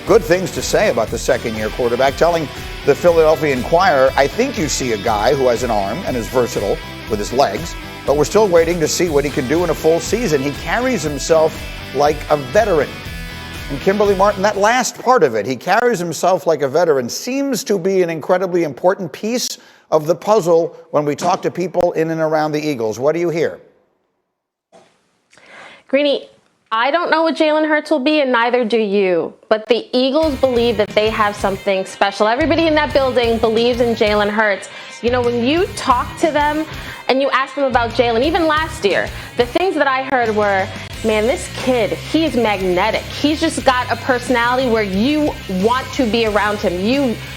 good things to say about the second-year quarterback, telling the Philadelphia Inquirer, I think you see a guy who has an arm and is versatile with his legs, but we're still waiting to see what he can do in a full season. He carries himself like a veteran. And Kimberly Martin, that last part of it, he carries himself like a veteran, seems to be an incredibly important piece of the puzzle when we talk to people in and around the Eagles. What do you hear? Greeny, I don't know what Jalen Hurts will be, and neither do you. But the Eagles believe that they have something special. Everybody in that building believes in Jalen Hurts. You know, when you talk to them and you ask them about Jalen, even last year, the things that I heard were, man, this kid, he's magnetic. He's just got a personality where you want to be around him.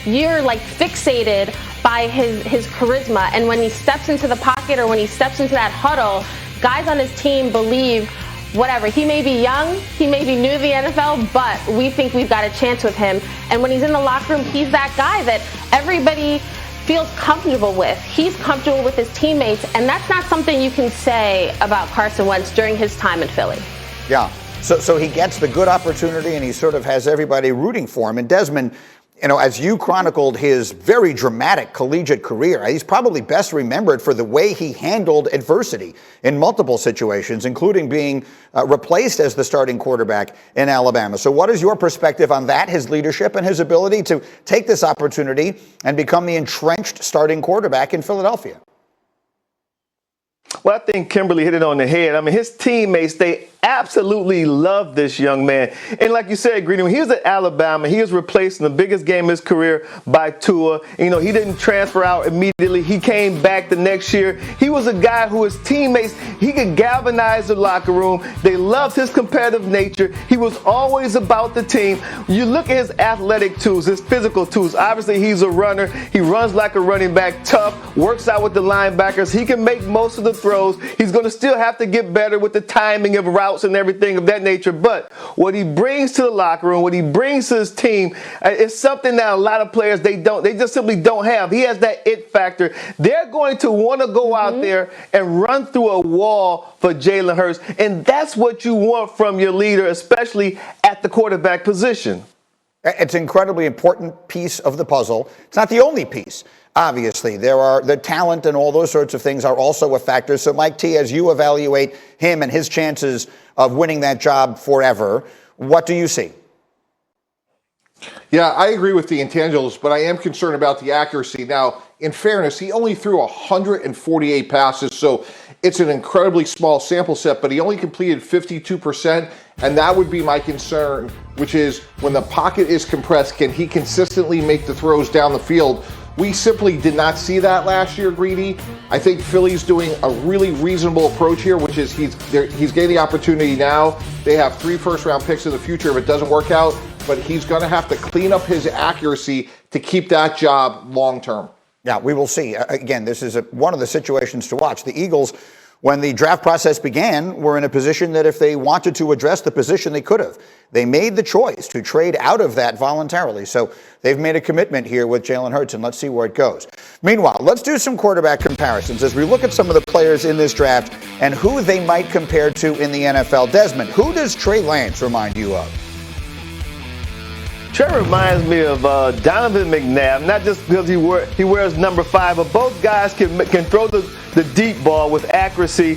You're like fixated by his charisma. And when he steps into the pocket or when he steps into that huddle, guys on his team believe, whatever, he may be young, he may be new to the NFL, but we think we've got a chance with him. And when he's in the locker room, he's that guy that everybody feels comfortable with. He's comfortable with his teammates, and that's not something you can say about Carson Wentz during his time in Philly. Yeah, so he gets the good opportunity, and he sort of has everybody rooting for him. And Desmond, you know, as you chronicled his very dramatic collegiate career, he's probably best remembered for the way he handled adversity in multiple situations, including being replaced as the starting quarterback in Alabama. So what is your perspective on that, his leadership and his ability to take this opportunity and become the entrenched starting quarterback in Philadelphia? Well, I think Kimberly hit it on the head. I mean, his teammates, they absolutely love this young man. And like you said, Greedy, when he was at Alabama, he was replaced in the biggest game of his career by Tua. You know, he didn't transfer out immediately. He came back the next year. He was a guy who his teammates, he could galvanize the locker room. They loved his competitive nature. He was always about the team. You look at his athletic tools, his physical tools. Obviously, he's a runner. He runs like a running back, tough, works out with the linebackers. He can make most of the throws. He's going to still have to get better with the timing of routes and everything of that nature. But what he brings to the locker room, what he brings to his team, is something that a lot of players, they just simply don't have. He has that it factor. They're going to want to go out there and run through a wall for Jalen Hurts. And that's what you want from your leader, especially at the quarterback position. It's an incredibly important piece of the puzzle. It's not the only piece. Obviously, the talent and all those sorts of things are also a factor. So, Mike T, as you evaluate him and his chances of winning that job forever, what do you see? Yeah, I agree with the intangibles, but I am concerned about the accuracy. Now, in fairness, he only threw 148 passes, so it's an incredibly small sample set, but he only completed 52%, and that would be my concern, which is when the pocket is compressed, can he consistently make the throws down the field? We simply did not see that last year, Greedy. I think Philly's doing a really reasonable approach here, which is he's getting the opportunity now. They have 3 first-round picks in the future if it doesn't work out, but he's going to have to clean up his accuracy to keep that job long-term. Yeah, we will see. Again, this is one of the situations to watch. The Eagles, when the draft process began, were in a position that if they wanted to address the position, they could have. They made the choice to trade out of that voluntarily. So they've made a commitment here with Jalen Hurts, and let's see where it goes. Meanwhile, let's do some quarterback comparisons as we look at some of the players in this draft and who they might compare to in the NFL. Desmond, who does Trey Lance remind you of? Trey reminds me of Donovan McNabb, not just because he wears number 5, but both guys can throw the deep ball with accuracy.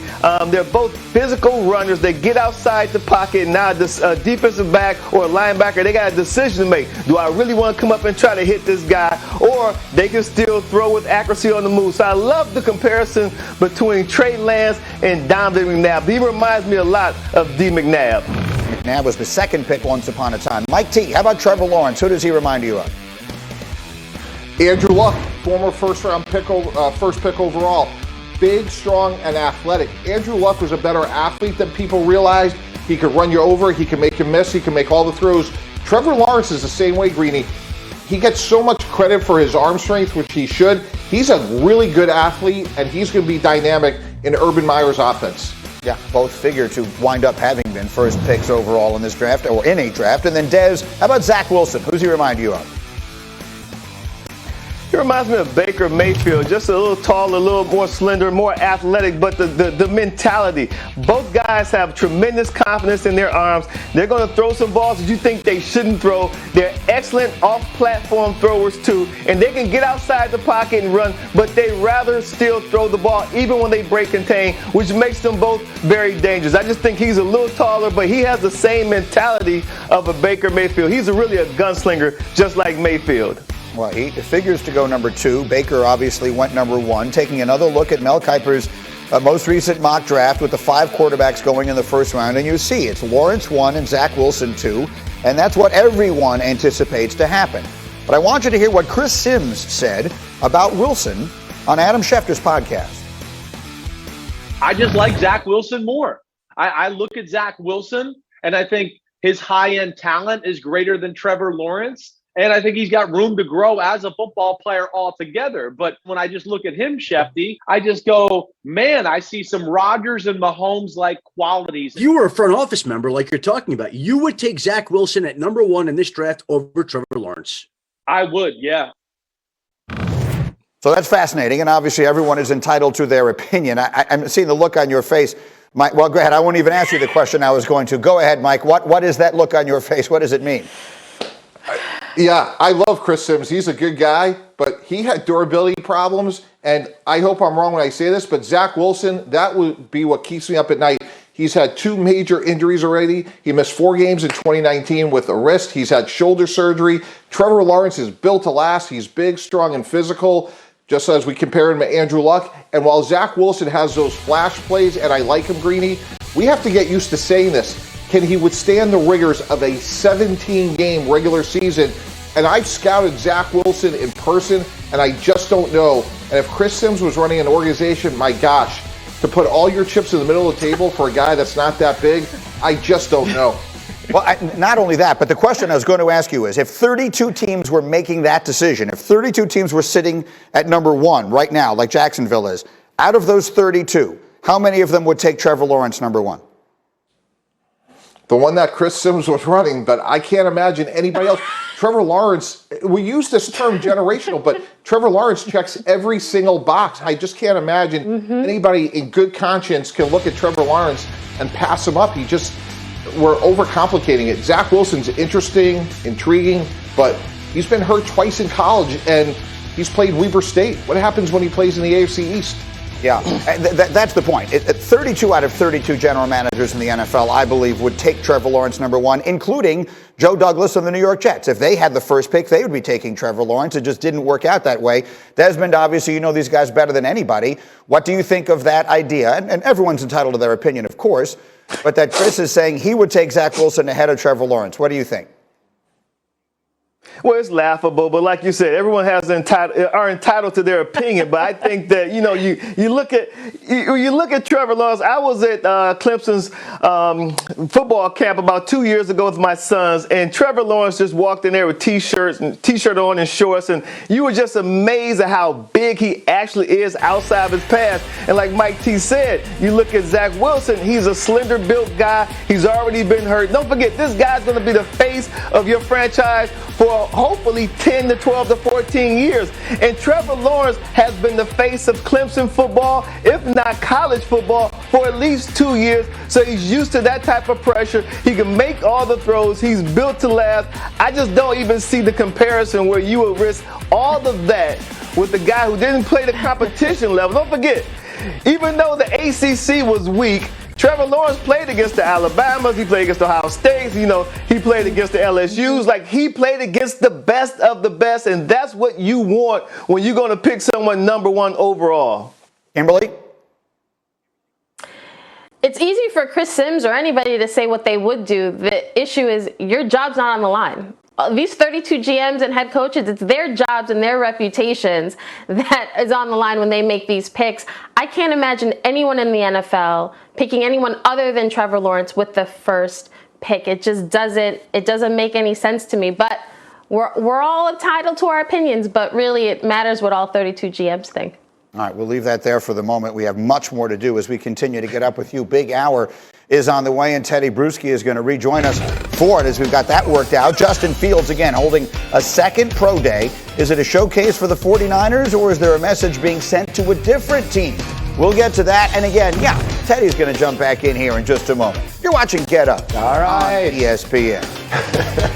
They're both physical runners. They get outside the pocket. Now, this defensive back or linebacker, they got a decision to make. Do I really want to come up and try to hit this guy? Or they can still throw with accuracy on the move. So I love the comparison between Trey Lance and Donovan McNabb. He reminds me a lot of D. McNabb. McNabb was the second pick once upon a time. Mike T, how about Trevor Lawrence? Who does he remind you of? Andrew Luck, former first pick overall. Big, strong, and athletic. Andrew Luck was a better athlete than people realized. He could run you over. He can make you miss. He can make all the throws. Trevor Lawrence is the same way, Greeny. He gets so much credit for his arm strength, which he should. He's a really good athlete, and he's going to be dynamic in Urban Meyer's offense. Yeah, both figure to wind up having been first picks overall in this draft, or in a draft. And then, Des, how about Zach Wilson? Who's he remind you of? He reminds me of Baker Mayfield, just a little taller, a little more slender, more athletic, but the mentality. Both guys have tremendous confidence in their arms. They're going to throw some balls that you think they shouldn't throw. They're excellent off-platform throwers, too, and they can get outside the pocket and run, but they rather still throw the ball even when they break contain, which makes them both very dangerous. I just think he's a little taller, but he has the same mentality of a Baker Mayfield. He's really a gunslinger, just like Mayfield. Well, he figures to go number 2. Baker obviously went number 1. Taking another look at Mel Kiper's most recent mock draft with the 5 quarterbacks going in the first round, and you see it's Lawrence 1 and Zach Wilson 2, and that's what everyone anticipates to happen. But I want you to hear what Chris Sims said about Wilson on Adam Schefter's podcast. I just like Zach Wilson more. I look at Zach Wilson, and I think his high-end talent is greater than Trevor Lawrence. And I think he's got room to grow as a football player altogether. But when I just look at him, Shefty, I just go, man, I see some Rodgers and Mahomes-like qualities. You were a front office member like you're talking about. You would take Zach Wilson at number 1 in this draft over Trevor Lawrence. I would, yeah. So that's fascinating, and obviously everyone is entitled to their opinion. I'm seeing the look on your face. Mike, well, go ahead. I won't even ask you the question I was going to. Go ahead, Mike. What is that look on your face? What does it mean? Yeah, I love Chris Sims. He's a good guy, but he had durability problems, and I hope I'm wrong when I say this, but Zach Wilson, that would be what keeps me up at night. He's had 2 major injuries already. He missed 4 games in 2019 with a wrist. He's had shoulder surgery. Trevor Lawrence is built to last. He's big, strong, and physical, just as we compare him to Andrew Luck. And while Zach Wilson has those flash plays, and I like him, Greeny, we have to get used to saying this. Can he withstand the rigors of a 17-game regular season? And I've scouted Zach Wilson in person, and I just don't know. And if Chris Sims was running an organization, my gosh, to put all your chips in the middle of the table for a guy that's not that big, I just don't know. Well, not only that, but the question I was going to ask you is, if 32 teams were making that decision, if 32 teams were sitting at number 1 right now, like Jacksonville is, out of those 32, how many of them would take Trevor Lawrence number 1? The one that Chris Sims was running, but I can't imagine anybody else. Trevor Lawrence, we use this term generational, but Trevor Lawrence checks every single box. I just can't imagine anybody in good conscience can look at Trevor Lawrence and pass him up. We're overcomplicating it. Zach Wilson's interesting, intriguing, but he's been hurt twice in college, and he's played Weber State. What happens when he plays in the AFC East? Yeah, that's the point. 32 out of 32 general managers in the NFL, I believe, would take Trevor Lawrence number 1, including Joe Douglas of the New York Jets. If they had the first pick, they would be taking Trevor Lawrence. It just didn't work out that way. Desmond, obviously, you know these guys better than anybody. What do you think of that idea? And everyone's entitled to their opinion, of course, but that Chris is saying he would take Zach Wilson ahead of Trevor Lawrence. What do you think? Well, it's laughable, but like you said, everyone are entitled to their opinion. But I think that you look at Trevor Lawrence. I was at Clemson's football camp about 2 years ago with my sons, and Trevor Lawrence just walked in there with t-shirt on and shorts, and you were just amazed at how big he actually is outside of his pass. And like Mike T said, you look at Zach Wilson. He's a slender-built guy. He's already been hurt. Don't forget, this guy's going to be the face of your franchise for hopefully 10 to 12 to 14 years. And Trevor Lawrence has been the face of Clemson football, if not college football, for at least 2 years. So he's used to that type of pressure. He can make all the throws. He's built to last. I just don't even see the comparison where you would risk all of that with the guy who didn't play the competition level. Don't forget, even though the ACC was weak, Trevor Lawrence played against the Alabamas. He played against the Ohio States. He played against the LSUs. Like, he played against the best of the best, and that's what you want when you're going to pick someone number 1 overall. Kimberly? It's easy for Chris Sims or anybody to say what they would do. The issue is your job's not on the line. These 32 GMs and head coaches, it's their jobs and their reputations that is on the line when they make these picks. I can't imagine anyone in the NFL picking anyone other than Trevor Lawrence with the first pick. It just doesn't make any sense to me. But we're all entitled to our opinions, but really it matters what all 32 GMs think. All right, we'll leave that there for the moment. We have much more to do as we continue to get up with you. Big hour is on the way, and Teddy Bruschi is going to rejoin us for it as we've got that worked out. Justin Fields, again, holding a second pro day. Is it a showcase for the 49ers, or is there a message being sent to a different team? We'll get to that. And again, yeah, Teddy's going to jump back in here in just a moment. You're watching Get Up. All right. On ESPN.